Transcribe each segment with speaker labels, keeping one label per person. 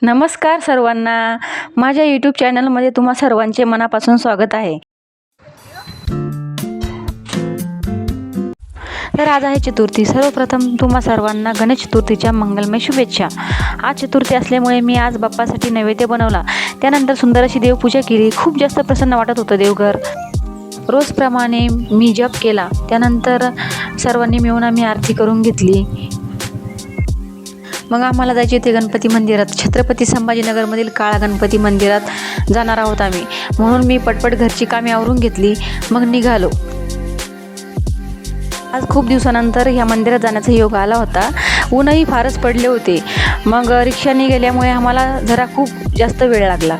Speaker 1: नमस्कार सर्वांना, माझ्या यूट्यूब चॅनलमध्ये तुम्हा सर्वांचे मनापासून स्वागत आहे। तर आज आहे चतुर्थी। सर्वप्रथम तुम्हा सर्वांना गणेश चतुर्थीच्या मंगलमय शुभेच्छा। आज चतुर्थी असल्यामुळे मी आज बाप्पासाठी नैवेद्य बनवला, त्यानंतर सुंदर अशी देवपूजा केली। खूप जास्त प्रसन्न वाटत होतं देवघर। रोजप्रमाणे मी जप केला, त्यानंतर सर्वांनी मिळून आम्ही आरती करून घेतली। मग आम्हाला जायचे होते गणपती मंदिरात। छत्रपती संभाजीनगरमधील काळा गणपती मंदिरात जाणार आहोत आम्ही, म्हणून मी पटपट घरची कामे आवरून घेतली, मग निघालो। आज खूप दिवसानंतर ह्या मंदिरात जाण्याचा योग आला होता। ऊनही फारच पडले होते, मग रिक्षाने गेल्यामुळे आम्हाला जरा खूप जास्त वेळ लागला।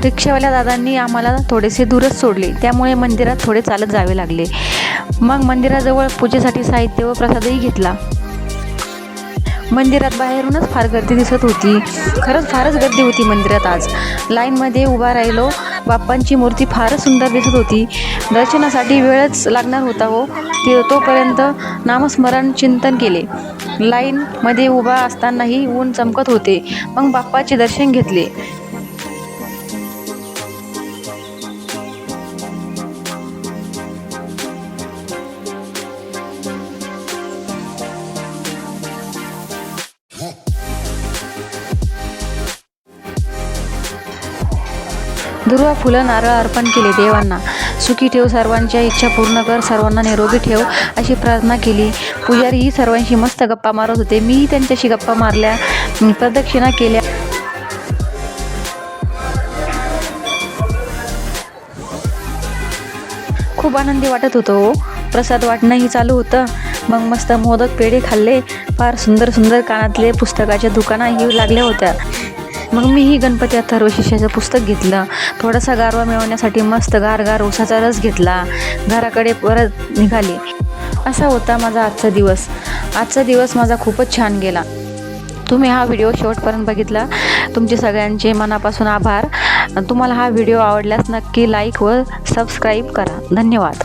Speaker 1: रिक्षावाल्या दादांनी आम्हाला थोडेसे दूरच सोडले, त्यामुळे मंदिरात थोडे चालत जावे लागले। मग मंदिराजवळ पूजेसाठी साहित्य व प्रसादही घेतला। मंदिरात बाहेरूनच फार गर्दी दिसत होती। खरंच फारच गर्दी होती मंदिरात आज। लाईनमध्ये उभा राहिलो। बाप्पांची मूर्ती फारच सुंदर दिसत होती। दर्शनासाठी वेळच लागणार होता हो, तोपर्यंत नामस्मरण चिंतन केले। लाईनमध्ये उभा असतानाही ऊन चमकत होते, मग बाप्पाचे दर्शन घेतले। दुर्वा फुलं नारळ अर्पण केले देवांना। सुखी ठेव, सर्वांच्या इच्छा पूर्ण कर, सर्वांना निरोगी ठेव अशी प्रार्थना केली। पुजारीही सर्वांशी मस्त गप्पा मारत होते, मीही त्यांच्याशी गप्पा मारल्या, प्रदक्षिणा केल्या। खूप आनंदी वाटत होतो। प्रसाद वाटणंही चालू होतं। मग मस्त मोदक पेढे खाल्ले। फार सुंदर सुंदर कानातले पुस्तकाच्या दुकानाही लागल्या होत्या। मग मीही गणपती अथर्वशीर्षाचं पुस्तक घेतलं। थोडासा गारवा मिळवण्यासाठी मस्त गार उसाचा रस घेतला। घराकडे परत निघाले। असा होता माझा आजचा दिवस। आजचा दिवस माझा खूपच छान गेला। तुम्ही हा व्हिडिओ शेवटपर्यंत बघितला, तुमचे सगळ्यांचे मनापासून आभार। तुम्हाला हा व्हिडिओ आवडल्यास नक्की लाईक व सबस्क्राईब करा। धन्यवाद।